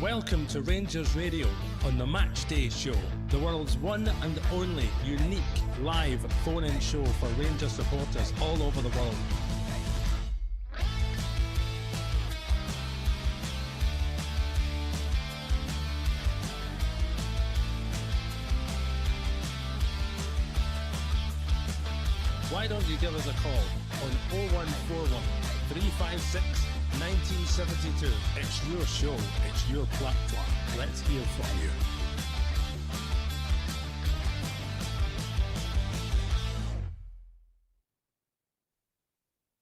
Welcome to Rangers Radio on the Matchday Show, the world's one and only unique live phone-in show for Rangers supporters all over the world. Why don't you give us a call on 0141 356 1972. It's your show, it's your platform. Let's hear from you.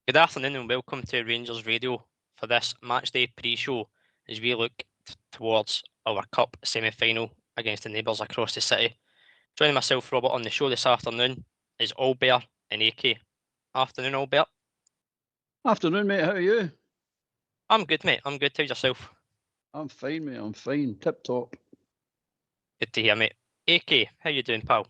Good afternoon and welcome to Rangers Radio for this matchday pre-show as we look towards our cup semi-final against the neighbours across the city. Joining myself, Robert, on the show this afternoon is Albert and AK. Afternoon, Albert. Afternoon, mate. How are you? I'm good, mate. I'm good. How's yourself? I'm fine, mate. I'm fine. Tip top. Good to hear, mate. AK, how you doing, pal?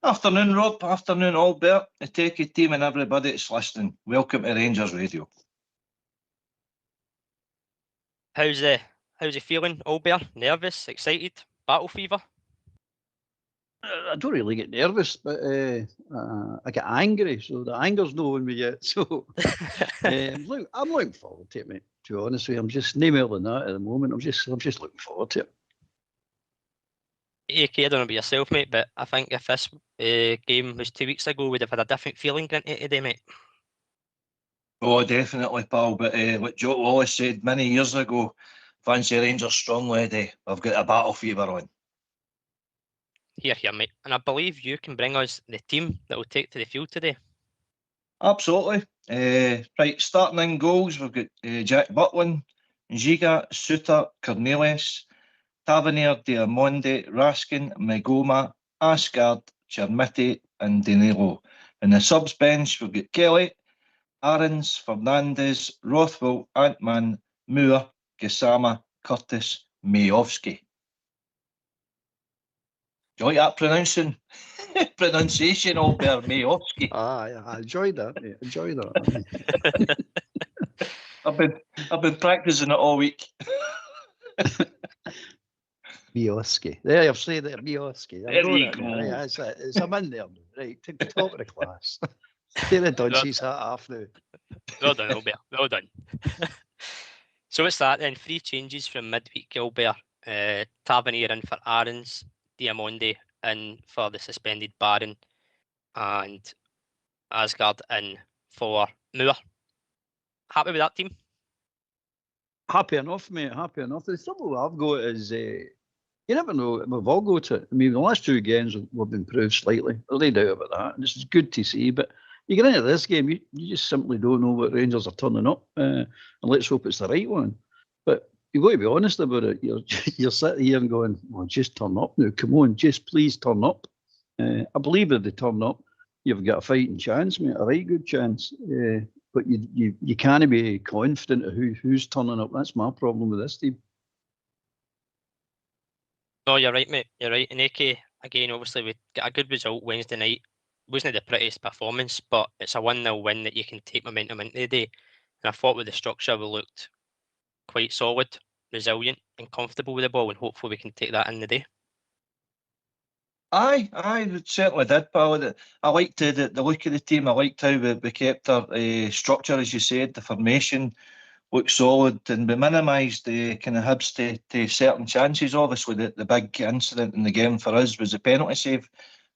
Afternoon, Rob. Afternoon, Albert. The Takey team and everybody that's listening. Welcome to Rangers Radio. How's you feeling, Albert? Nervous? Excited? Battle fever? I don't really get nervous, but I get angry. So the anger's not on me yet. So I'm looking forward to it, mate. To be honest with you, I'm just no more than that at the moment. I'm just looking forward to it. AK, I don't know about yourself, mate, but I think if this game was 2 weeks ago, we'd have had a different feeling going into today, mate. Oh, definitely, pal. But like Joe Wallace said many years ago, fancy Rangers strong lady. I've got a battle fever on. Here, mate. And I believe you can bring us the team that will take to the field today. Absolutely. Right, starting in goals, we've got Jack Butland, Giga, Suter, Cornelius, Tavernier, Diamonde, Raskin, Megoma, Asgard, Chermiti and Danilo. In the subs bench, we've got Kelly, Aarons, Fernandez, Rothwell, Antman, Moore, Gassama, Curtis, Mayovsky. Do you like that pronunciation, Albert? Mayovsky? I enjoyed that, mate. Enjoy that. I've been practicing it all week. Mayovsky. There, I've said it, Mayovsky. There you go. Right, I'm in there. Right, to the top of the class. Take the Dunchies hat off now. Well done, Albert. Well done. So what's that then? 3 changes from midweek, Albert. Tavernier in for Aarons, Diamonde in for the suspended Baron, and Asgard in for Moore. Happy with that team? Happy enough, mate. Happy enough. The trouble I've got is you never know. We've all got it. I mean, the last 2 games we've improved slightly. There's no doubt about that. And this is good to see. But you get into this game, you just simply don't know what Rangers are turning up. And let's hope it's the right one. But you've got to be honest about it. You're sitting here and going, well, just turn up now. Come on, just please turn up. I believe if they turn up, you've got a fighting chance, mate. A right good chance. But you can't be confident of who's turning up. That's my problem with this team. No, you're right, mate. You're right. And AK, again, obviously, we got a good result Wednesday night. Wasn't the prettiest performance, but it's a 1-0 win that you can take momentum into the day. And I thought with the structure, we looked quite solid, resilient, and comfortable with the ball. And hopefully, we can take that in the day. Aye, it certainly did, pal. I liked the look of the team. I liked how we kept our structure, as you said. The formation looked solid, and we minimised the kind of Hibs to certain chances. Obviously, the big incident in the game for us was the penalty save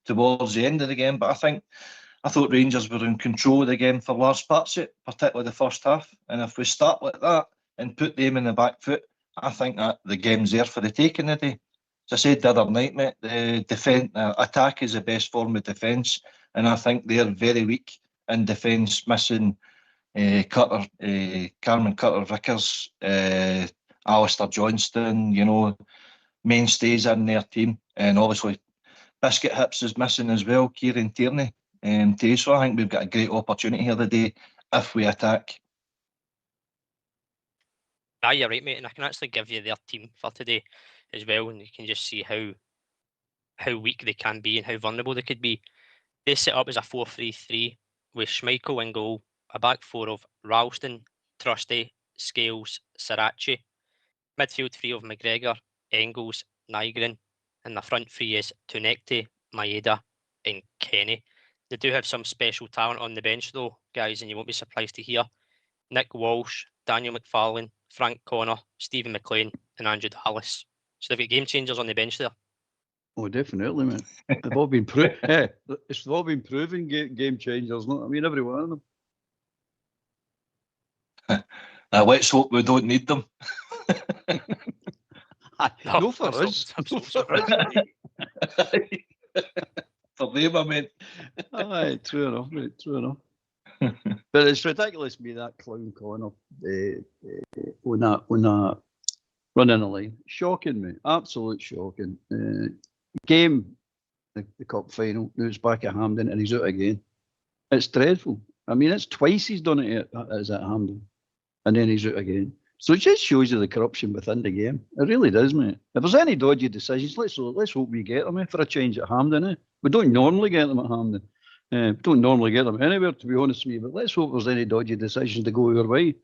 towards the end of the game. But I thought Rangers were in control of the game for large parts of it, particularly the first half. And if we start like that and put them in the back foot, I think that the game's there for the taking today. As I said the other night, mate, the attack is the best form of defence, and I think they're very weak in defence, missing Carmen Cutter-Vickers, Alistair Johnston, mainstays in their team, and obviously Biscuit Hips is missing as well, Kieran Tierney. So I think we've got a great opportunity here today if we attack. Aye, you're right, mate, and I can actually give you their team for today as well, and you can just see how weak they can be and how vulnerable they could be. They set up as a 4-3-3 with Schmeichel in goal, a back four of Ralston, Trusty, Scales, Sriracha, Midfield three of McGregor, Engels, Nygren, and the front three is Tunekte, Maeda, and Kenny. They do have some special talent on the bench though, guys, and you won't be surprised to hear. Nick Walsh, Daniel McFarlane, Frank Connor, Stephen McLean, and Andrew Dallas. So they've got game changers on the bench there. Oh, definitely, man. They've all been it's all been proven game changers. I mean, every one of them. Let's hope we don't need them. No, for us. No for us. For them, I mean. Aye, true enough, mate. True enough. But it's ridiculous to me that clown Connor on that running a line. Shocking, mate. Absolute shocking. Game, the cup final. Now it's back at Hampden and he's out again. It's dreadful. I mean, it's twice he's done it at Hampden, and then he's out again. So it just shows you the corruption within the game. It really does, mate. If there's any dodgy decisions, let's hope we get them for a change at Hampden. We don't normally get them at Hampden. We don't normally get them anywhere, to be honest with you. But let's hope there's any dodgy decisions to go your way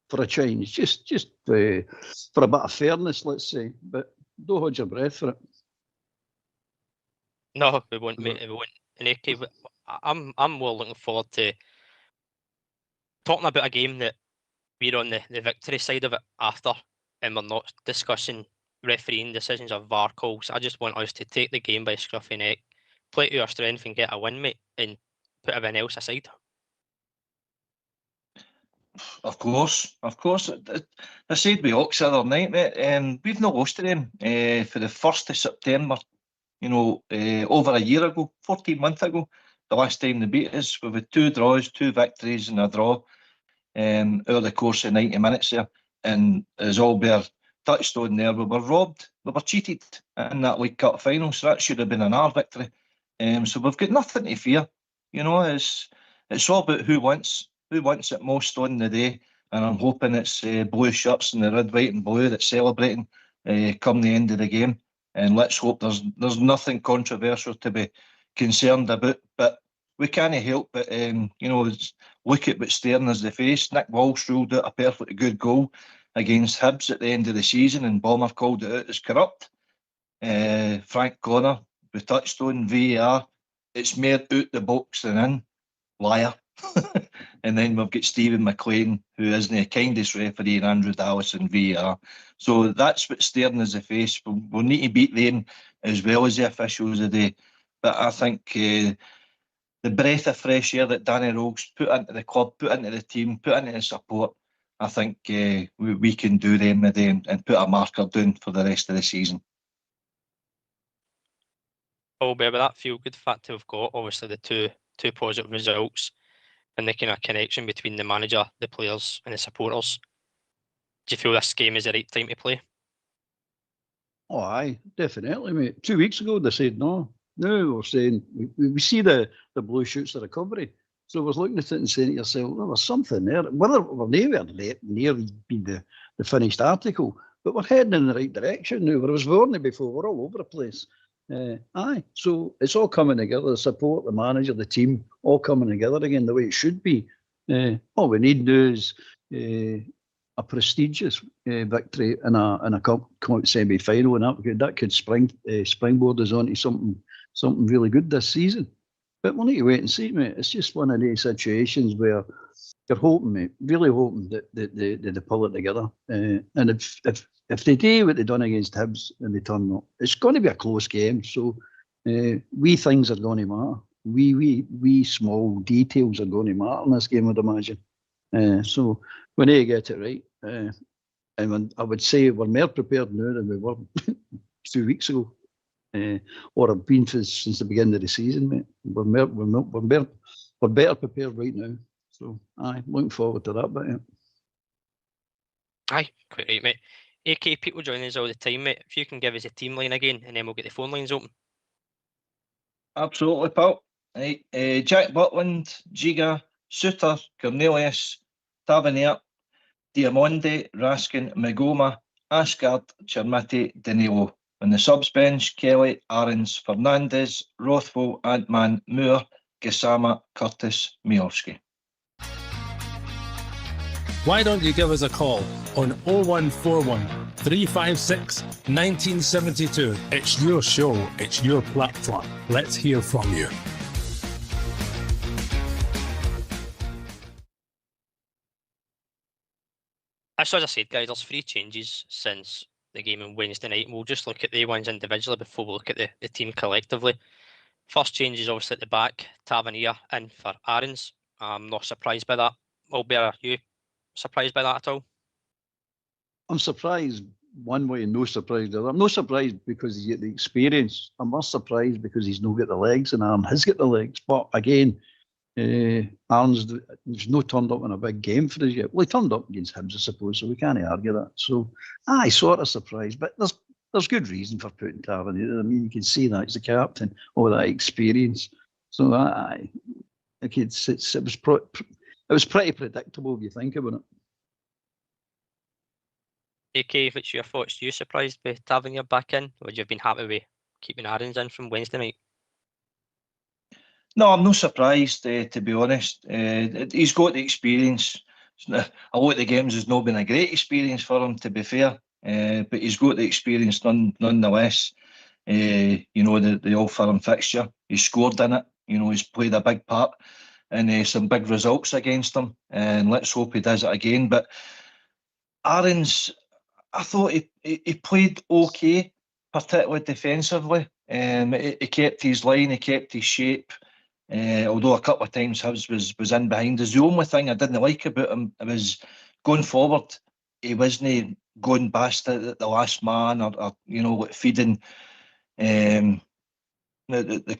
for a change. Just for a bit of fairness, let's say. But don't hold your breath for it. No, we won't, mate. We won't. And AK, I'm more looking forward to talking about a game that we're on the victory side of it after, and we're not discussing refereeing decisions or VAR calls. I just want us to take the game by scruffy neck, play to our strength and get a win, mate, and put everything else aside. Of course. I said we Ox the other night, mate, we've not lost to them for the 1st of September, over a year ago, 14 months ago, the last time they beat us. We've had 2 draws, 2 victories and a draw over the course of 90 minutes there. And as Albert touched on there, we were robbed, we were cheated in that League Cup final, so that should have been an our victory. So we've got nothing to fear. It's all about who wants it most on the day, and I'm hoping it's blue shirts and the red, white and blue that's celebrating come the end of the game. And let's hope there's nothing controversial to be concerned about. But we can't help but look at what staring us the face. Nick Walsh ruled out a perfectly good goal against Hibs at the end of the season, and Bomber called it out as corrupt. Frank Connor, we touched on VAR. It's more out the box than in. Liar. And then we've got Stephen McLean, who isn't the kindest referee, and Andrew Dallas in VAR. So that's what's staring us the face. We'll need to beat them as well as the officials today. But I think the breath of fresh air that Danny Rogue's put into the club, put into the team, put into the support, I think we can do them today and put a marker down for the rest of the season. Oh, but that feel-good factor we've got, obviously the two positive results and the kind of connection between the manager, the players and the supporters. Do you feel this game is the right time to play? Oh, aye, definitely, mate. 2 weeks ago, they said no. Now we're saying we see the blue shoots of recovery. So I was looking at it and saying to yourself, well, there's something there. Whether we're nowhere near being the finished article, but we're heading in the right direction now. Whereas we weren't before, we're all over the place. Aye, so it's all coming together. The support, the manager, the team, all coming together again the way it should be. All we need now is a prestigious victory in a cup semi-final, and that could springboard us onto something really good this season. But we'll need to wait and see, mate. It's just one of these situations where you're hoping, mate, really hoping that they pull it together. And if they do what they done against Hibs and they turn up, it's going to be a close game. So wee things are going to matter. Wee small details are going to matter in this game, I'd imagine. So we need to get it right. And I would say we're more prepared now than we were 2 weeks ago. Or have been since the beginning of the season, mate. We're better prepared right now. So, aye, looking forward to that bit. Yeah. Aye, quite right, mate. AK, people join us all the time, mate. If you can give us a team line again, and then we'll get the phone lines open. Absolutely, pal. Right, Jack Butland, Giga, Suter, Cornelius, Tavernier, Diamonde, Raskin, Magoma, Ashgard, Chermiti, Danilo. On the subs bench, Kelly, Aarons, Fernandez, Rothwell, Antman, Moore, Gassama, Curtis, Miorski. Why don't you give us a call on 0141 356 1972. It's your show, it's your platform. Let's hear from you. As I said, guys, there's 3 changes since the game on Wednesday night. We'll just look at the ones individually before we look at the team collectively. First change is obviously at the back, Tavernier in for Aarons. I'm not surprised by that. Albert, are you surprised by that at all? I'm surprised one way and no surprised the other. I'm not surprised because he's got the experience. I'm not surprised because he's not got the legs and Aaron has got the legs. But again, Aaron's no turned up in a big game for us yet. Well, he turned up against Hibs, I suppose, so we can't argue that. So, sort of surprised, but there's good reason for putting Tavernier. I mean, you can see that he's the captain, all that experience. So, it was pretty predictable if you think about it. AK, what's your thoughts? Are you surprised with Tavernier back in? Or would you have been happy with keeping Aarons in from Wednesday night? No, I'm not surprised, to be honest. He's got the experience. A lot of the games has not been a great experience for him, to be fair. But he's got the experience nonetheless. The All Firm fixture. He scored in it. He's played a big part in some big results against them. And let's hope he does it again. But Aarons, I thought he played okay, particularly defensively. He kept his line, he kept his shape. Although a couple of times Hibs was in behind us. The only thing I didn't like about him was going forward. He wasn't going past the last man or feeding the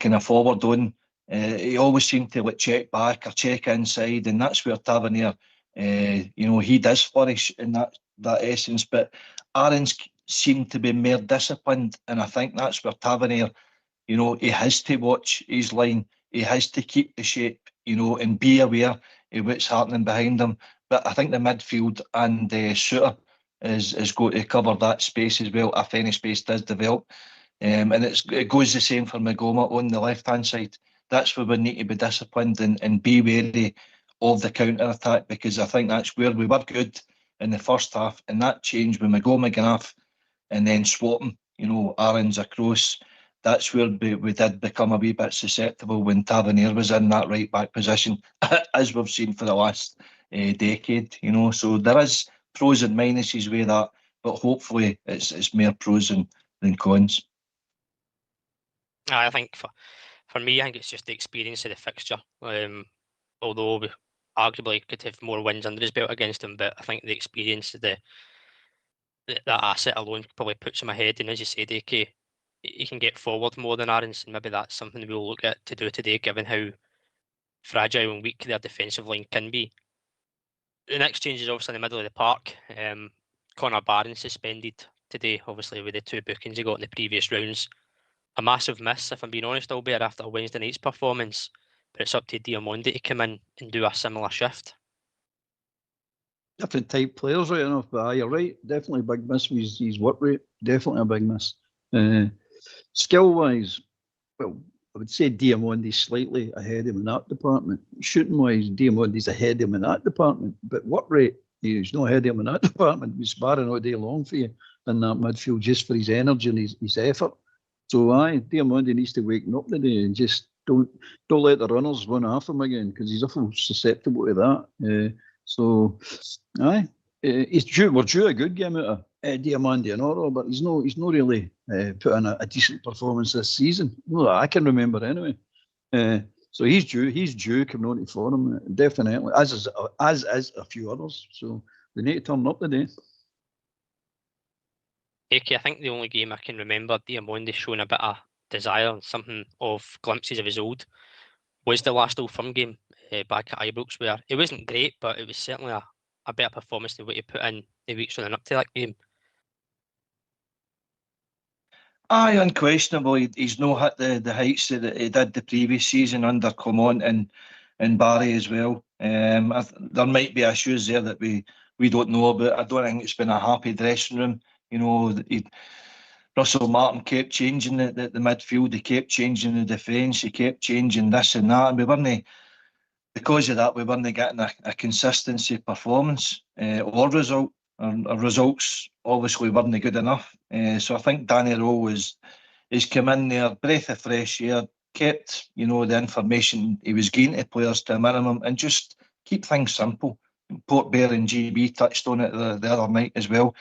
kind of forward on. He always seemed to check back or check inside, and that's where Tavernier, he does flourish in that essence. But Aarons seemed to be more disciplined, and I think that's where Tavernier, he has to watch his line. He has to keep the shape, and be aware of what's happening behind him. But I think the midfield and Suter is going to cover that space as well, if any space does develop. And it goes the same for Magoma on the left-hand side. That's where we need to be disciplined and be wary of the counter-attack, because I think that's where we were good in the first half, and that changed with Magoma going off and then swapping, Aarons across. That's where we did become a wee bit susceptible when Tavernier was in that right back position, as we've seen for the last decade. So there is pros and minuses with that, but hopefully it's more pros than cons. I think for me, I think it's just the experience of the fixture. Although we arguably could have more wins under his belt against him, but I think the experience of that asset alone probably puts him ahead. And as you said, AK, he can get forward more than Aarons, and maybe that's something we'll look at to do today, given how fragile and weak their defensive line can be. The next change is obviously in the middle of the park. Connor Barron suspended today, obviously with the 2 bookings he got in the previous rounds. A massive miss, if I'm being honest, albeit after Wednesday night's performance. But it's up to Diamonde to come in and do a similar shift. Different type players, right enough, but you're right. Definitely a big miss with his work rate. Definitely a big miss. Skill-wise, well, I would say Diamonde's slightly ahead of him in that department. Shooting-wise, Diamonde's ahead of him in that department. But work rate, he's not ahead of him in that department. He's sparring all day long for you in that midfield just for his energy and his effort. So, Diamonde needs to wake up today and just don't let the runners run off him again, because he's awful susceptible to that. We're due a good game out of Diamonde and Oro, but he's not really put in a decent performance this season. Well, I can remember anyway. So he's due coming on to form, definitely, as is a few others. So they need to turn up today. AK, I think the only game I can remember Diamonde showing a bit of desire and something of glimpses of his old was the last Old Firm game back at Ibrox, where it wasn't great, but it was certainly a better performance than what he put in the weeks running up to that game. Aye, unquestionably, he's not hit the heights that he did the previous season under Clement and Barry as well. There might be issues there that we don't know about. I don't think it's been a happy dressing room. Russell Martin kept changing the midfield, he kept changing the defence, he kept changing this and that, and because of that, we weren't getting a consistency performance or result. our results obviously weren't good enough. So I think Danny Rowe is come in there, breath of fresh air, kept, you know, the information he was giving to players to a minimum, and just keep things simple. Port Bear and GB touched on it the other night as well.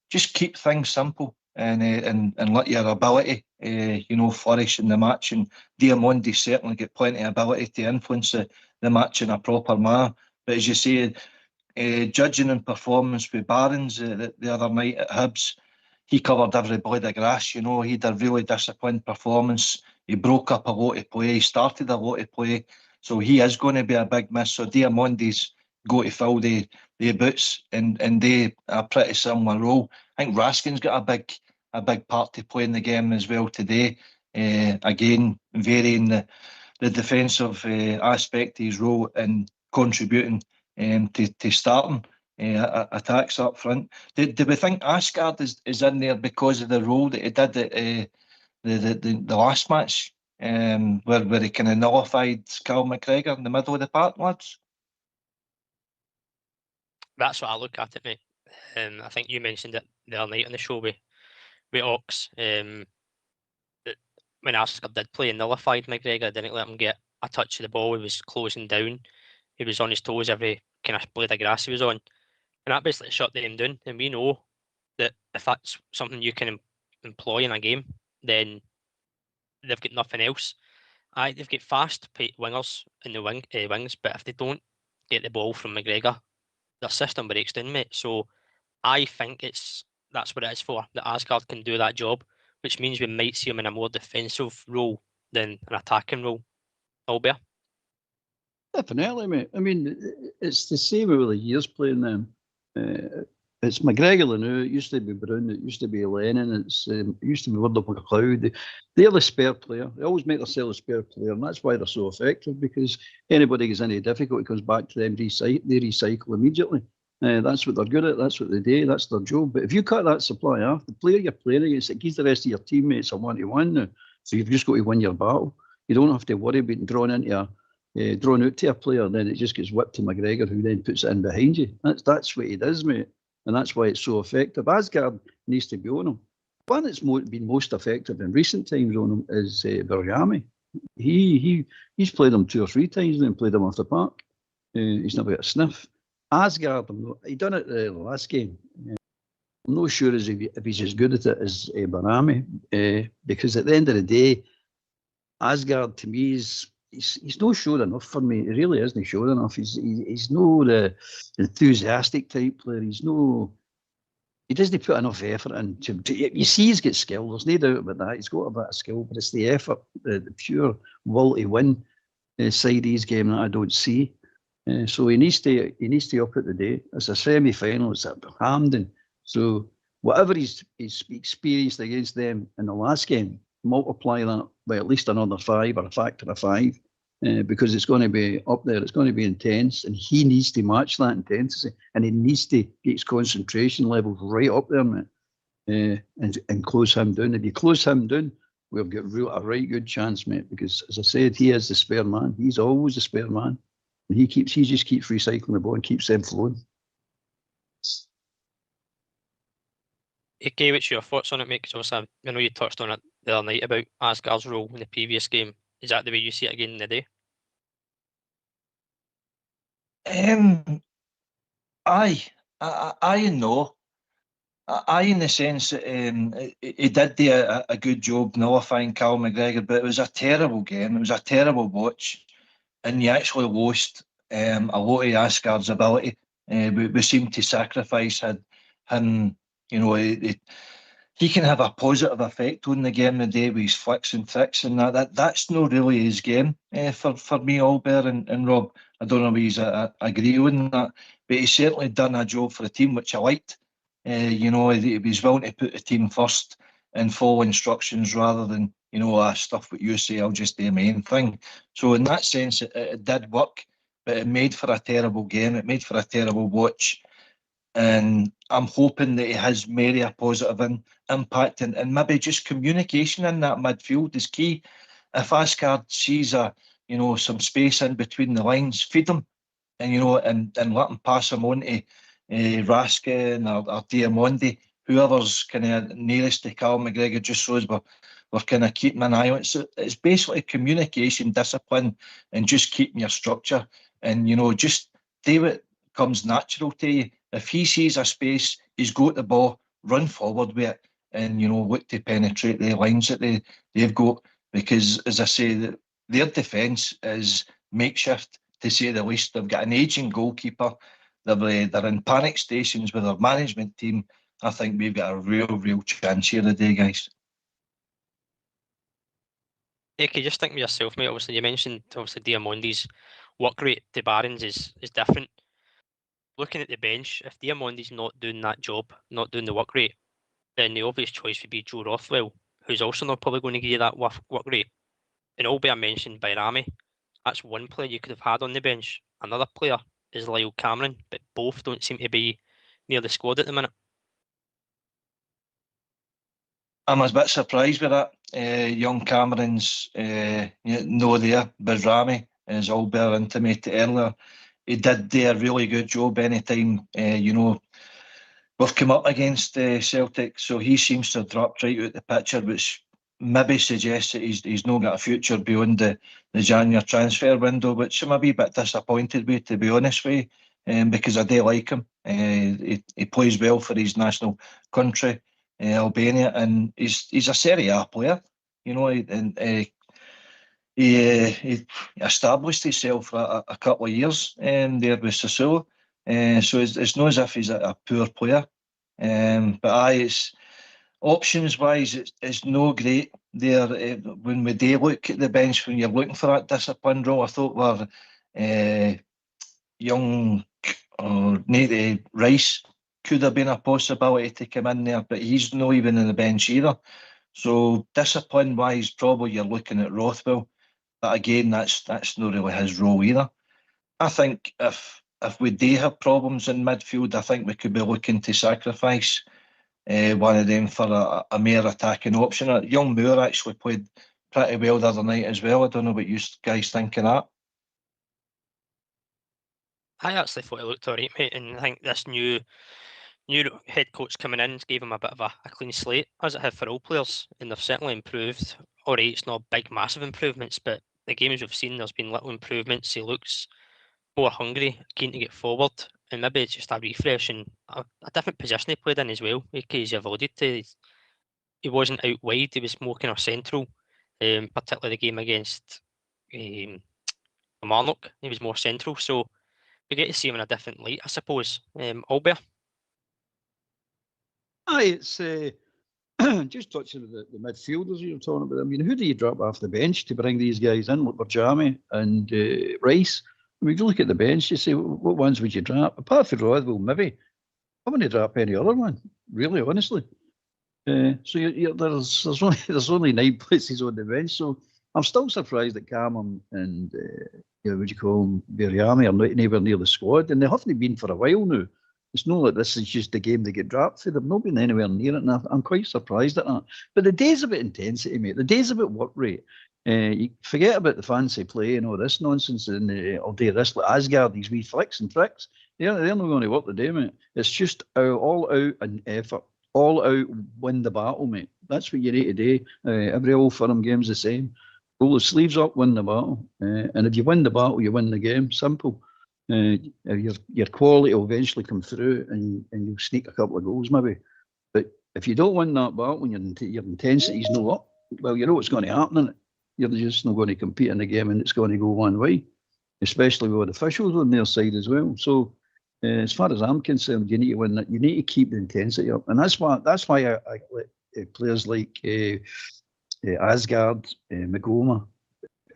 Just keep things simple and let your ability, you know, flourish in the match. And Diamondi certainly got plenty of ability to influence the match in a proper manner. But as you say, judging and performance with Barnes the other night at Hibs, he covered every blade of grass. You know, he had a really disciplined performance. He broke up a lot of play. He started a lot of play. So he is going to be a big miss. So Diamondi's go to fill the boots, and they a pretty similar role. I think Raskin's got a big part to play in the game as well today. Again, varying the defensive aspect of his role and contributing to starting attacks up front. Do we think Asgard is in there because of the role that he did at the last match, where he kind of nullified Cal McGregor in the middle of the park, lads? That's what I look at it, mate. I think you mentioned it the other night on the show with Ox. That when Asgard did play and nullified McGregor, didn't let him get a touch of the ball. He was closing down. He was on his toes every kind of blade of grass he was on. And that basically shut them down. And we know that if that's something you can employ in a game, then they've got nothing else. They've got fast wingers in the wings, but if they don't get the ball from McGregor, their system breaks down, mate. So I think that's what it is for. That Asgard can do that job, which means we might see him in a more defensive role than an attacking role. Albert? Definitely, mate. I mean, it's the same with the years playing them. It's McGregor now. It used to be Brown. It used to be Lennon. It used to be Buildup McLeod. They're the spare player. They always make themselves a spare player, and that's why they're so effective, because anybody gets any difficulty comes back to them, they recycle immediately. That's what they're good at. That's what they do. That's their job. But if you cut that supply off, the player you're playing against, it gives the rest of your teammates a 1-to-1 now. So you've just got to win your battle. You don't have to worry about drawn out to a player, and then it just gets whipped to McGregor, who then puts it in behind you. That's what he does, mate. And that's why it's so effective. Asgard needs to be on him. One that's been most effective in recent times on him is Bergami. He's played him 2 or 3 times and then played him off the park. He's never got a sniff. Asgard, he done it the last game. I'm not sure if he's as good at it as Bergami, because at the end of the day, Asgard to me he's no sure enough for me. He really isn't sure enough. He's no the enthusiastic type player. He doesn't put enough effort in. You see, he's got skill. There's no doubt about that. He's got a bit of skill, but it's the effort, the pure will to win side of his game that I don't see. So he needs to up at the day. It's a semi-final. It's at Hampden. So whatever he's experienced against them in the last game, multiply that by at least another 5 or a factor of 5, because it's going to be up there. It's going to be intense, and he needs to match that intensity, and he needs to get his concentration levels right up there, mate, and close him down. If you close him down, we've got a right good chance, mate, because as I said, he is the spare man. He's always the spare man. And he just keeps recycling the ball and keeps them flowing. Okay, what's your thoughts on it, mate? Because I know you touched on it the other night about Asgard's role in the previous game. Is that the way you see it again in the day? Aye and no. Aye, in the sense that he did do a good job nullifying Cal McGregor, but it was a terrible game. It was a terrible watch, and you actually lost a lot of Asgard's ability. We seemed to sacrifice him. You know, he can have a positive effect on the game today with his flicks and tricks, and that's not really his game for me, Albert and Rob. I don't know if he's agree on that, but he's certainly done a job for the team, which I liked. You know, he was willing to put the team first and follow instructions rather than, you know, stuff what you say, I'll just do my own thing. So in that sense, it did work, but it made for a terrible game. It made for a terrible watch. And I'm hoping that it has maybe a positive impact, and maybe just communication in that midfield is key. If Asgard sees some space in between the lines, feed him, and and let him pass him on to Raskin or Diamondi, whoever's kind of nearest to Cal McGregor, just shows we're kind of keeping an eye on it. It's basically communication, discipline, and just keeping your structure. And, just do what comes natural to you. If he sees a space, he's got the ball, run forward with it, and, look to penetrate the lines that they've got. Because, as I say, their defence is makeshift, to say the least. They've got an ageing goalkeeper. They're in panic stations with their management team. I think we've got a real chance here today, guys. Yeah, can you just think with yourself, mate? Obviously, you mentioned Diamondi's work rate to Barron's is different. Looking at the bench, if Diamondi's not doing that job, not doing the work rate, then the obvious choice would be Joe Rothwell, who's also not probably going to give you that work rate. And albeit mentioned by Rami, that's one player you could have had on the bench. Another player is Lyle Cameron, but both don't seem to be near the squad at the minute. I'm a bit surprised with that. Young Cameron's no there, but Rami, as Albert intimated earlier, he did do a really good job anytime, we've come up against Celtic, so he seems to have dropped right out the picture, which maybe suggests that he's not got a future beyond the January transfer window, which I'm a wee bit disappointed with, to be honest with you, because I do like him. He plays well for his national country, Albania, and he's a Serie A player, and he established himself for a couple of years there with Sassuolo. So it's not as if he's a poor player. But it's options-wise, it's no great there. When we do look at the bench, when you're looking for that discipline role, I thought young or Rice could have been a possibility to come in there, but he's not even in the bench either. So discipline-wise, probably you're looking at Rothwell. But again, that's not really his role either. I think if we do have problems in midfield, I think we could be looking to sacrifice one of them for a mere attacking option. Young Moore actually played pretty well the other night as well. I don't know what you guys think of that. I actually thought it looked alright, mate, and I think this new head coach coming in gave him a bit of a clean slate, as it had for all players, and they've certainly improved. Alright, it's not big, massive improvements, but the games we've seen, there's been little improvements. He looks more hungry, keen to get forward, and maybe it's just a refresh and a different position he played in as well, because you've alluded to. He wasn't out wide, he was more kind of central, particularly the game against Marnock. He was more central, so we get to see him in a different light, I suppose. Albert? Aye, it's just touching the midfielders you're talking about. I mean, who do you drop off the bench to bring these guys in? Like Barjami and Rice. I mean, if you look at the bench, you say, what ones would you drop? Apart from Rothwell, maybe. I wouldn't drop any other one, really, honestly. So there's only 9 places on the bench. So I'm still surprised that Cameron and what do you call him, Barjami are not anywhere near the squad, and they haven't been for a while now. It's not like this is just the game they get dropped for. They've not been anywhere near it, and I'm quite surprised at that. But the day's about intensity, mate. The day's about work rate. You forget about the fancy play and all this nonsense and all day this, like Asgard, these wee flicks and tricks. They're not going to work the day, mate. It's just all out and effort. All out, win the battle, mate. That's what you need to do. Every Old Firm game's the same. Roll the sleeves up, win the battle. And if you win the battle, you win the game. Simple. Your quality will eventually come through and you'll sneak a couple of goals maybe. But if you don't win that battle when your intensity's not up, well, you know what's going to happen in it. You're just not going to compete in the game and it's going to go one way, especially with the officials on their side as well. So as far as I'm concerned, you need to win that. You need to keep the intensity up. And that's why I let players like Asgard, Magoma,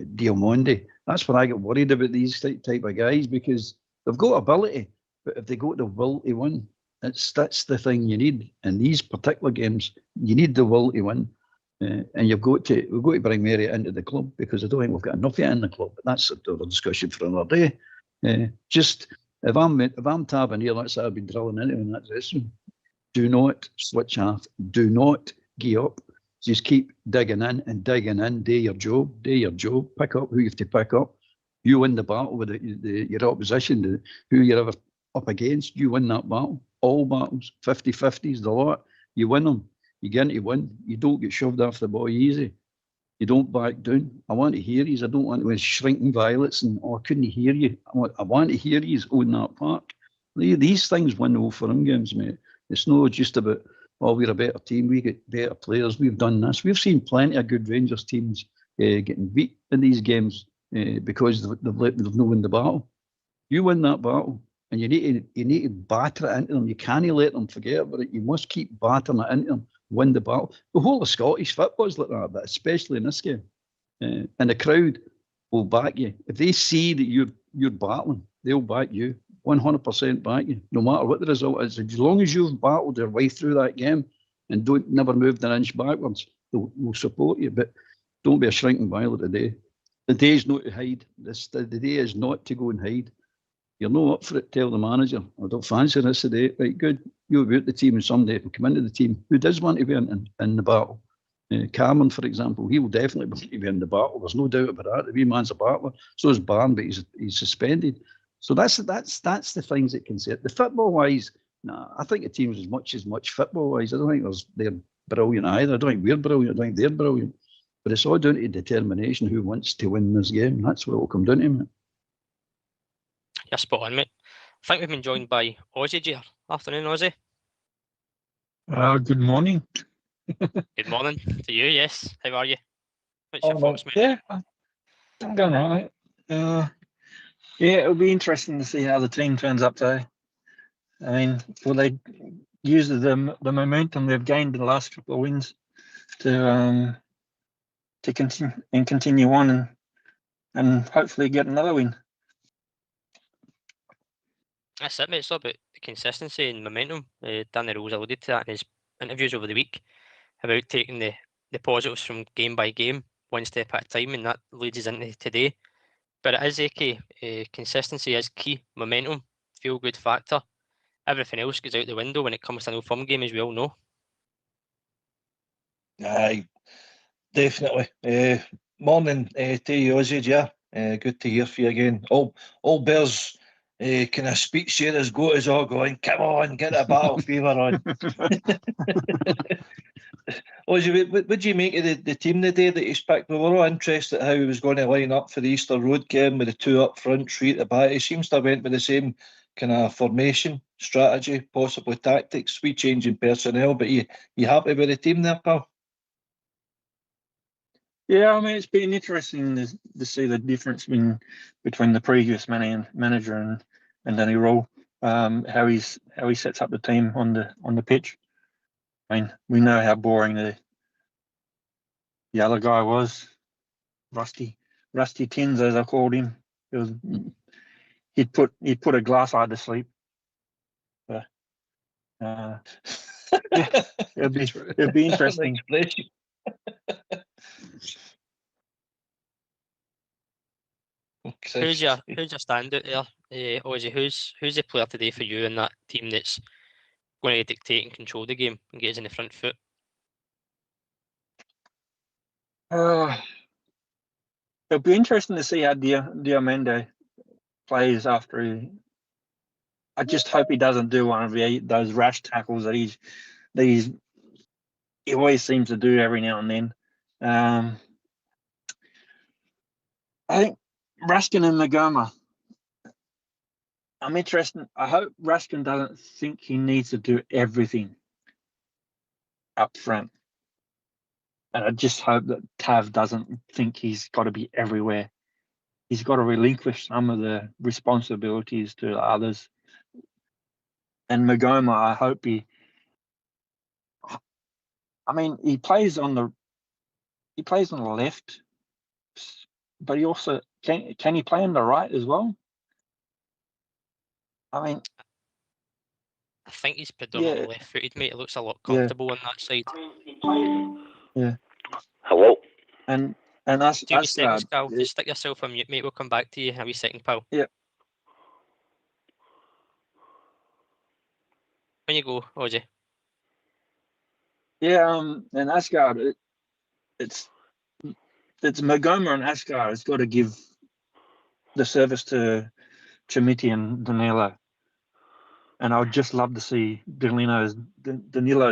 Diamondi. That's when I get worried about these type of guys, because they've got ability, but if they got the will to win, that's the thing you need. In these particular games, you need the will to win, and we've got to bring Mary into the club, because I don't think we've got enough yet in the club. But that's a discussion for another day. Just if I'm Tavernier, that's what I've been drilling into in that dressing room. Do not switch off. Do not gear up. Just keep digging in and digging in. Do your job. Pick up who you have to pick up. You win the battle with your opposition, who you're ever up against, you win that battle. All battles, 50-50s, the lot. You win them. You get to win. You don't get shoved off the ball easy. You don't back down. I want to hear you. I don't want to be shrinking violets and, I couldn't hear you. I want to hear you on that park. These things win all for them games, mate. It's not just about, we're a better team, we get better players, we've done this. We've seen plenty of good Rangers teams getting beat in these games because they've not won the battle. You win that battle, and you need to batter it into them. You can't let them forget about it. You must keep battering it into them, win the battle. The whole of Scottish football is like that, but especially in this game. And the crowd will back you. If they see that you're battling, they'll back you. 100% back you, no matter what the result is. As long as you've battled your way through that game and never moved an inch backwards, they'll support you. But don't be a shrinking violet today. The day is not to hide. The day is not to go and hide. You're not up for it. Tell the manager, I don't fancy this today. Right, good. You'll be out the team and someday will come into the team who does want to be in the battle. Cameron, for example, he will definitely want to be in the battle. There's no doubt about that. The wee man's a battler. So is Barn, but he's suspended. So that's the things that can say. The football-wise, I think the team's as much football-wise. I don't think they're brilliant either. I don't think we're brilliant. I think they're brilliant. But it's all down to determination, who wants to win this game. That's what it'll come down to, mate. You're spot on, mate. I think we've been joined by Aussie here. Afternoon, Aussie. Good morning. Good morning to you, yes. How are you? What's your thoughts, mate? Yeah, I'm going all right. Yeah, it'll be interesting to see how the team turns up today. I mean, will they use the momentum they've gained in the last couple of wins to continue on and hopefully get another win? That's it, mate. It's all about the consistency and momentum. Danny Rose alluded to that in his interviews over the week about taking the positives from game by game, one step at a time, and that leads us into today. But it is, AK, consistency is key. Momentum, feel-good factor. Everything else goes out the window when it comes to an Old Firm game, as we all know. Aye, definitely. Morning to you, Ozzy. Yeah, good to hear from you again. All Bears kind of speech here has got us all going, come on, get a battle fever on. Ozzy, what do you make of the team today that he's picked? We were all interested how he was going to line up for the Easter Road game with the two up front, three at the back. He seems to have went with the same kind of formation, strategy, possibly tactics, wee change in personnel, but you happy with the team there, pal? Yeah, I mean, it's been interesting to see the difference between the previous manager and Danny Rule, how he sets up the team on the pitch. I mean, we know how boring the other guy was, Rusty Tins, as I called him. He'd put a glass eye to sleep. But, yeah, it'd be interesting. Who's your standout there, Ozzy? Who's the player today for you in that team that's going to dictate and control the game and get us in the front foot? It'll be interesting to see how Diomande plays after he. I just hope he doesn't do one of those rash tackles that he always seems to do every now and then. I think Raskin and Magoma. I'm interested. I hope Raskin doesn't think he needs to do everything up front. And I just hope that Tav doesn't think he's got to be everywhere. He's got to relinquish some of the responsibilities to others. And Magoma, I hope he plays on the left, but he also can he play on the right as well? I mean, I think he's predominantly left-footed, mate. It looks a lot comfortable on that side. Yeah. Hello. And us. Do you have seconds, Cal? Just stick yourself on mute, mate. We'll come back to you. Have a second, pal. Yeah. When you go, Ozzy. Yeah. And Asgard, it's Magoma and Asgard has got to give the service to Chimiti and Danilo. And I would just love to see Danilo's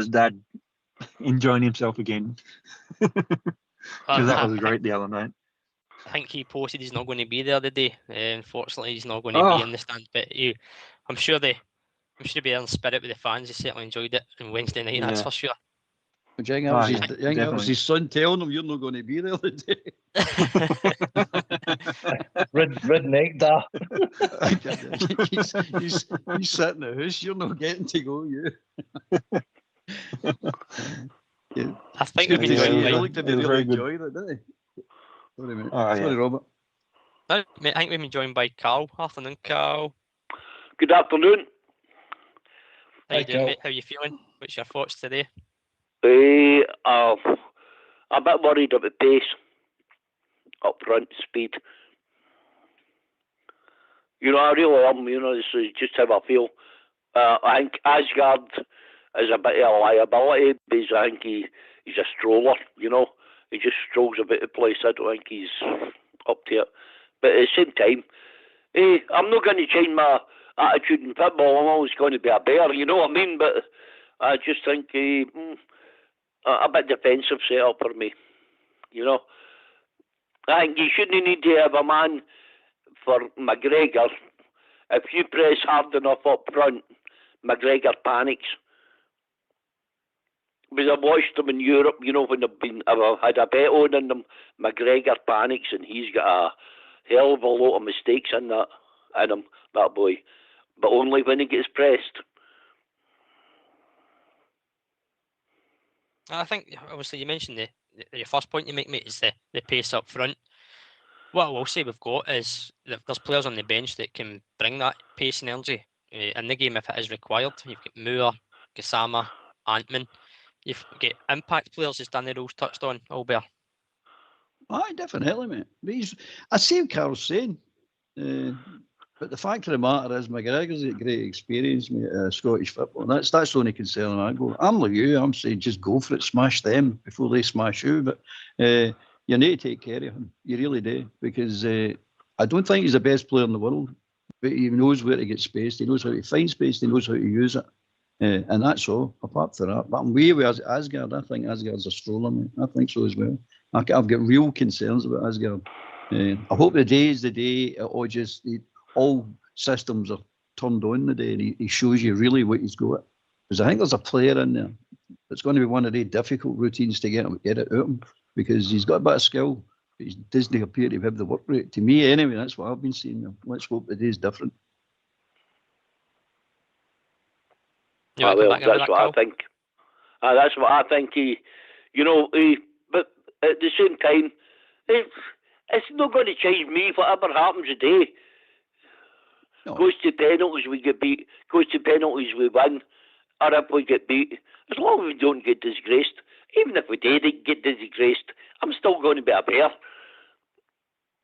dad enjoying himself again. Because that was great the other night. I think he posted he's not going to be there today. Unfortunately, he's not going to be in the stand. But I'm sure he'll be there in spirit with the fans. He certainly enjoyed it on Wednesday night. That's for sure. Do you think that was his son telling him you're not going to be there today? Red neck da. he's sitting in the house. You're not getting to go, you. Yeah. I think we've been joined by. Looked to be really enjoying it, didn't he? Sorry, mate. Sorry, Robert. No, mate, I think we've been joined by Carl. Afternoon, Carl. Good afternoon. How you doing, mate? How you feeling? What's your thoughts today? I'm a bit worried about pace, up front, speed. I really am. This is just how I feel. I think Asgard is a bit of a liability because I think he's a stroller. He just strolls about the place. I don't think he's up to it. But at the same time, I'm not going to change my attitude in football. I'm always going to be a bear. You know what I mean? But I just think a bit defensive setup for me. I think you shouldn't need to have a man for McGregor. If you press hard enough up front, McGregor panics. Because I've watched them in Europe, when I've had a bet on them, McGregor panics and he's got a hell of a lot of mistakes in him, that boy. But only when he gets pressed. I think, obviously, you mentioned your first point you make, mate, is the pace up front. What I will say we've got is that there's players on the bench that can bring that pace and energy in the game if it is required. You've got Moore, Gassama, Antman. You've got impact players, as Danny Rose touched on, Albert. Aye, definitely, mate. I see what Carl's saying. But the fact of the matter is, McGregor's got great experience, mate, Scottish football. That's the only concern I go. I'm like you. I'm saying just go for it, smash them before they smash you. But you need to take care of him. You really do, because I don't think he's the best player in the world, but he knows where to get space. He knows how to find space. He knows how to use it, and that's all. Apart from that, but I'm way with Asgard. I think Asgard's a stroller, mate. I think so as well. I've got real concerns about Asgard. I hope the day is the day. All systems are turned on the day, and he shows you really what he's got. Because I think there's a player in there that's going to be one of the difficult routines to get it out of him, because he's got a bit of skill, but he doesn't appear to have the work rate. To me, anyway, that's what I've been seeing. Let's hope the day's different. That's what I think. That's what I think. But at the same time, it's not going to change me. Whatever happens today. No. Goes to penalties, we get beat. Goes to penalties, we win. Or if we get beat, as long as we don't get disgraced, even if we did get disgraced, I'm still going to be a bear.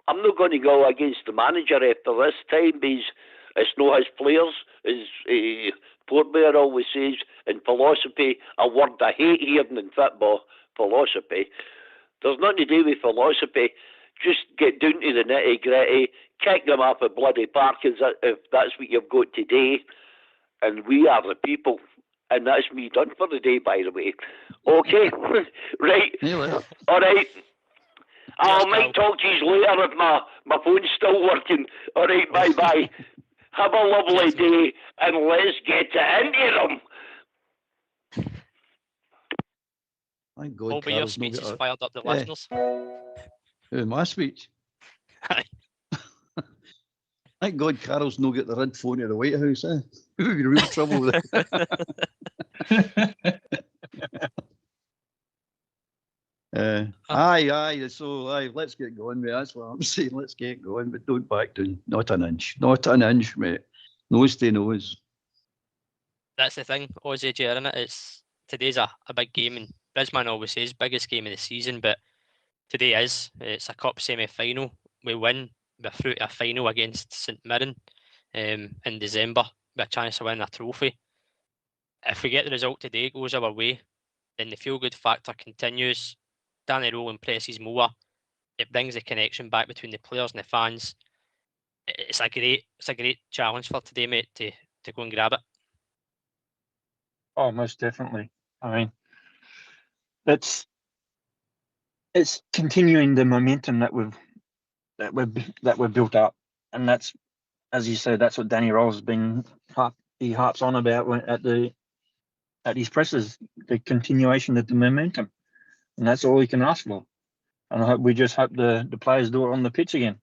I'm not going to go against the manager after this time because it's not his players. As Port Bear always says, in philosophy, a word I hate hearing in football, philosophy. There's nothing to do with philosophy. Just get down to the nitty-gritty, kick them off at bloody park if that's what you've got today. And we are the people. And that's me done for the day, by the way. Okay, right. All right. I might talk to you later if my phone's still working. All right, bye-bye. Have a lovely day, and let's get into them. Thank God. Albert, your speech has fired up the listeners. My speech? Thank God Carol's not got the red phone at the White House, eh? We'd be in real trouble with it. Aye, let's get going, mate. That's what I'm saying. Let's get going, but don't back down. Not an inch, mate. Nose to nose. That's the thing, Aussie, isn't it? Today's a big game, and Brisbane always says biggest game of the season, but today it's a cup semi-final. We win, we're through to a final against St Mirren in December with a chance to win a trophy. If we get the result today, it goes our way, then the feel-good factor continues. Danny Rowe impresses more. It brings the connection back between the players and the fans. It's a great challenge for today, mate, to go and grab it. Oh, most definitely. I mean, it's continuing the momentum that we've built up, and that's, as you say, that's what Danny Rolls he harps on about at his presses, the continuation of the momentum, and that's all he can ask for. And we just hope the players do it on the pitch again.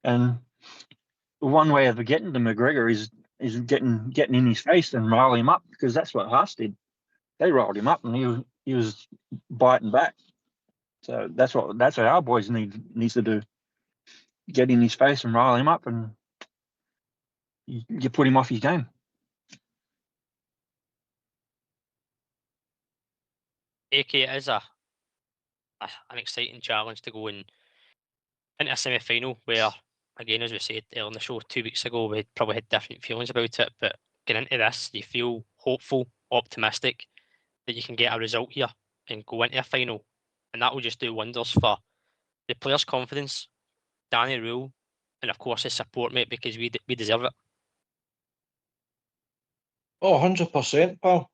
And one way of getting to McGregor is getting in his face and riling him up, because that's what Haas did. They riled him up, and he was biting back. So that's what our boys needs to do. Get in his face and rile him up, and you put him off his game. AK, it is an exciting challenge to go into a semi-final where, again, as we said earlier in the show 2 weeks ago, we probably had different feelings about it, but getting into this, you feel hopeful, optimistic that you can get a result here and go into a final, and that will just do wonders for the players' confidence, Danny Rule, and of course his support, mate, because we deserve it. Oh, 100%, pal.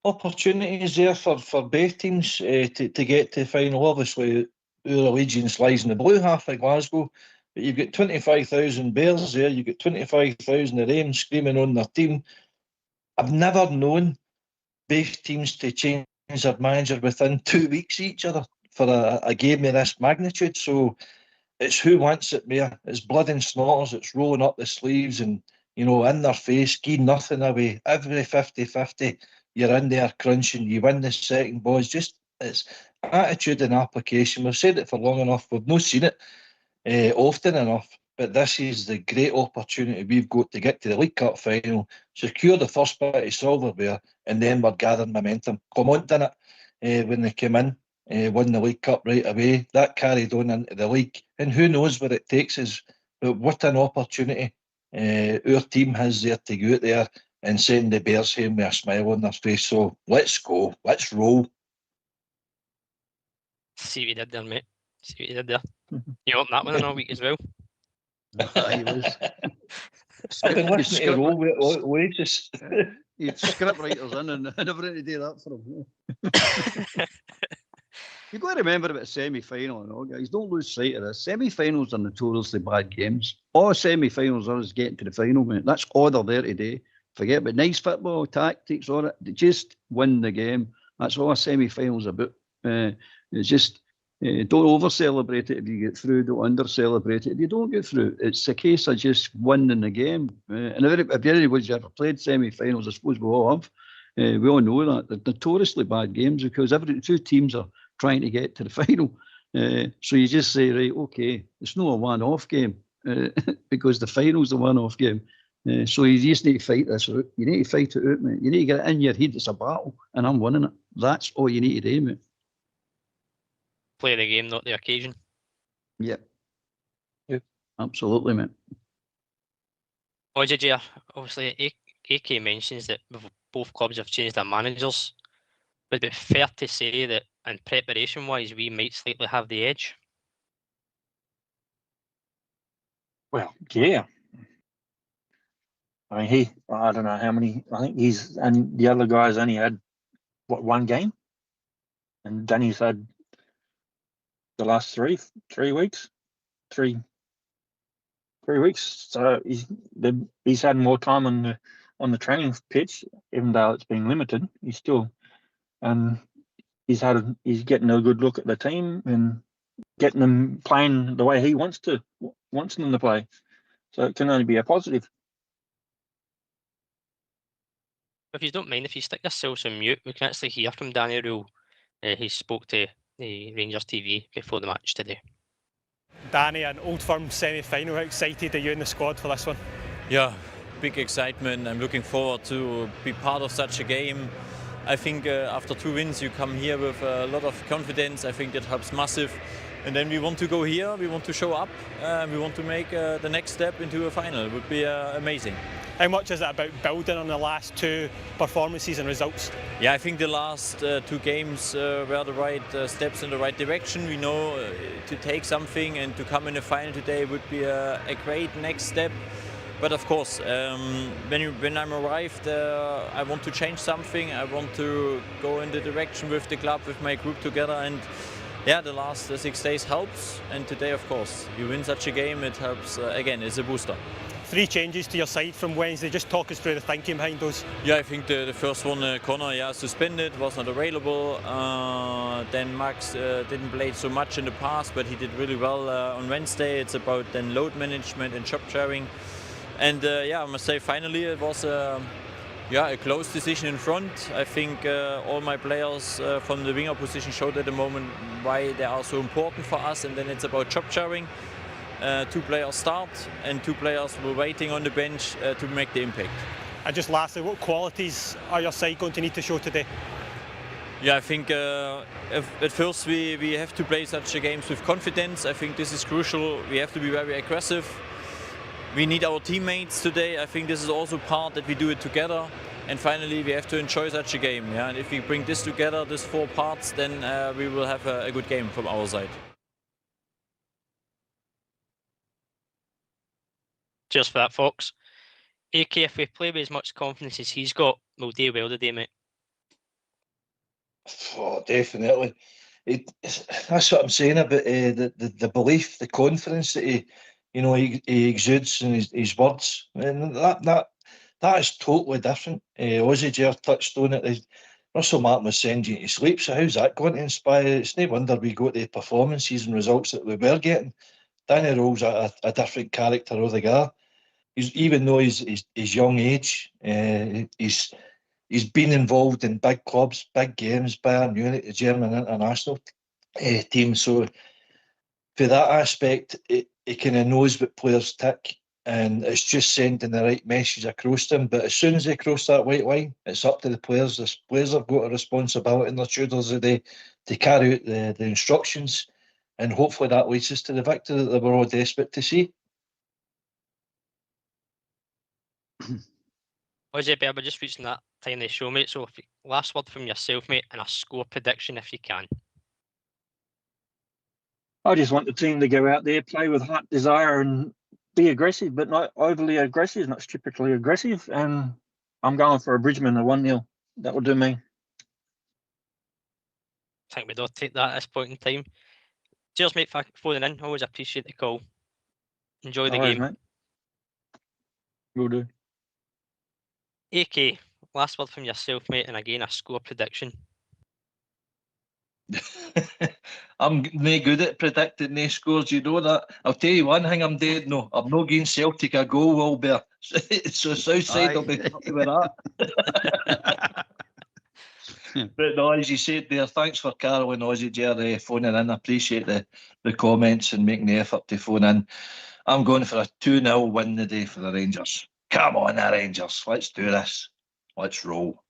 Opportunities there for both teams to get to the final. Obviously, our allegiance lies in the blue half of Glasgow, but you've got 25,000 Bears there, you've got 25,000 of them screaming on their team. I've never known both teams to change their manager within 2 weeks of each other for a game of this magnitude. So it's who wants it more. It's blood and snotters, it's rolling up the sleeves and, in their face, give nothing away. Every 50-50, you're in there crunching, you win the second ball. It's attitude and application. We've said it for long enough. We've not seen it often enough. But this is the great opportunity we've got to get to the League Cup final, secure the first bit of silverware, and then we're gathering momentum. Clermont done it when they came in, won the League Cup right away. That carried on into the league. And who knows where it takes us. But what an opportunity our team has there to go out there and send the Bears home with a smile on their face. So let's go. Let's roll. See what you did there, mate. See what you did there. You opened that one in a week as well. He was. I've been listening to roll with Oasis. You'd script writers in and everything to do that for him. You've got to remember about semi-final and all, guys. Don't lose sight of this. Semi-finals are notoriously bad games. All semi-finals are is getting to the final, mate. That's all they're there today. Forget about nice football, tactics, all that. Just win the game. That's all a semi-final's about. It's just don't over-celebrate it if you get through. Don't under-celebrate it if you don't get through. It's a case of just winning the game. And if anybody's ever played semi-finals, I suppose we all have. We all know that. They're notoriously bad games because every two teams are trying to get to the final. So you just say, right, okay, it's not a one-off game because the final's a one-off game. So you just need to fight this out. You need to fight it out, mate. You need to get it in your head. It's a battle, and I'm winning it. That's all you need to do, mate. Play the game, not the occasion. Yep. Absolutely, mate. JJ, obviously, AK mentions that both clubs have changed their managers. Would it be fair to say that in preparation-wise, we might slightly have the edge? Well, yeah. I mean, I don't know how many. I think and the other guys only had one game, and Danny's had the last three weeks, three weeks. So he's had more time on the training pitch, even though it's been limited. He's still, he's getting a good look at the team and getting them playing the way he wants them to play. So it can only be a positive. If you don't mind, if you stick yourselves on mute, we can actually hear from Danny Rule. He spoke to the Rangers TV before the match today. Danny, an Old Firm semi-final. How excited are you in the squad for this one? Yeah, big excitement. I'm looking forward to be part of such a game. I think after 2 wins, you come here with a lot of confidence. I think that helps massive. And then we want to go here, we want to show up, we want to make the next step into a final. It would be amazing. How much is it about building on the last two performances and results? Yeah, I think the last 2 games were the right steps in the right direction. We know to take something and to come in the final today would be a great next step. But of course, when I'm arrived, I want to change something. I want to go in the direction with the club, with my group together. And yeah, the last 6 days helps. And today, of course, you win such a game, it helps. Again, it's a booster. 3 changes to your side from Wednesday. Just talk us through the thinking behind those. Yeah, I think the first one, Connor, suspended, was not available. Then Max didn't play so much in the past, but he did really well on Wednesday. It's about then load management and job sharing. And I must say, finally, it was a close decision in front. I think all my players from the winger position showed at the moment why they are so important for us. And then it's about job sharing. 2 players start and 2 players were waiting on the bench to make the impact. And just lastly, what qualities are your side going to need to show today? Yeah, I think at first we have to play such games with confidence. I think this is crucial. We have to be very aggressive. We need our teammates today. I think this is also part that we do it together. And finally, we have to enjoy such a game. Yeah? And if we bring this together, these 4 parts, then we will have a good game from our side. Cheers for that, Fox. AK, if we play with as much confidence as he's got, we'll do well today, mate. Oh, definitely. That's what I'm saying about the belief, the confidence that he exudes in his words. And that is totally different. Ozzy Ger touched on it. Russell Martin was sending you to sleep, so how's that going to inspire? It's no wonder we got the performances and results that we were getting. Danny Rowe's a different character altogether. Even though his young age, he's been involved in big clubs, big games, Bayern Munich, the German international team. So for that aspect, he kind of knows what players tick, and it's just sending the right message across them. But as soon as they cross that white line, it's up to the players. The players have got a responsibility in their shoulders today to carry out the instructions, and hopefully that leads us to the victory that we're all desperate to see. Ozzy, we're just reaching that time of the show, mate. So, last word from yourself, mate, and a score prediction if you can. I just want the team to go out there, play with heart, desire, and be aggressive, but not overly aggressive, not stupidly aggressive. And I'm going for a Bridgman, a 1-0. That will do me. I think we don't take that at this point in time. Cheers, mate, for phoning in. Always appreciate the call. Enjoy the game. Mate. Will do. AK, last word from yourself, mate, and again, a score prediction. I'm no good at predicting no scores, you know that. I'll tell you one thing I'm dead no. I'm not giving Celtic a goal, Wilbur. So Southside will be happy with that. But no, as you said there, thanks for Carol and Ozzy Ger phoning in. I appreciate the comments and making the effort to phone in. I'm going for a 2-0 win today for the Rangers. Come on, the Rangers. Let's do this. Let's roll.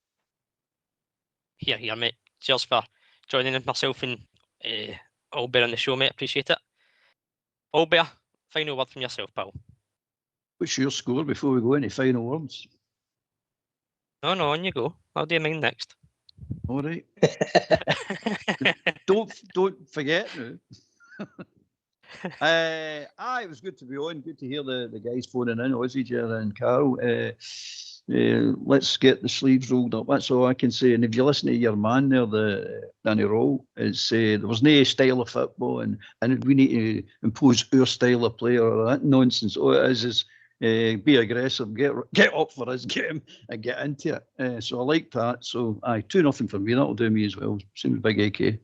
Here, mate. Cheers for joining in myself and Albert on the show, mate. Appreciate it. Albert, final word from yourself, pal. What's your score before we go any final words? No, on you go. I'll do mine next. All right. Don't forget now. It was good to be on. Good to hear the guys phoning in, Ozzy, Ger and Carol. Let's get the sleeves rolled up. That's all I can say. And if you listen to your man there, the Danny Rowe, it's there was no style of football, and we need to impose our style of play or that nonsense. All it is be aggressive, get up for us, get him and get into it. So I like that. So 2-0 for me. That'll do me as well. Same as Big AK.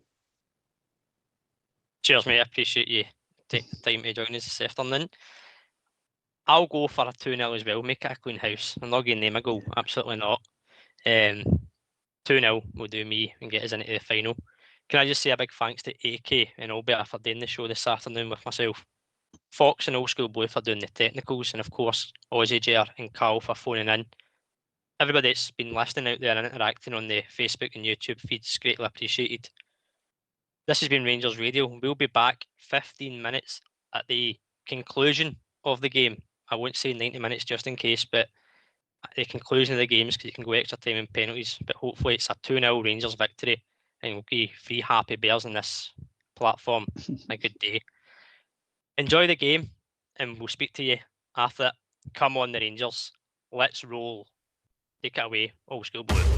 Cheers, mate. I appreciate you taking the time to join us this afternoon. I'll go for a 2-0 as well. Make it a clean house. I'm not giving them a goal. Absolutely not. 2-0 will do me and get us into the final. Can I just say a big thanks to AK and Albert for doing the show this afternoon with myself. Fox and Old School Blue for doing the technicals, and of course Ozzy Ger and Carl for phoning in. Everybody that's been listening out there and interacting on the Facebook and YouTube feeds, greatly appreciated. This has been Rangers Radio. We'll be back 15 minutes at the conclusion of the game. I won't say 90 minutes just in case, but at the conclusion of the games, because you can go extra time and penalties. But hopefully it's a 2-0 Rangers victory, and we'll be 3 happy bears on this platform. A good day. Enjoy the game, and we'll speak to you after it. Come on, the Rangers. Let's roll. Take it away. Old school blue.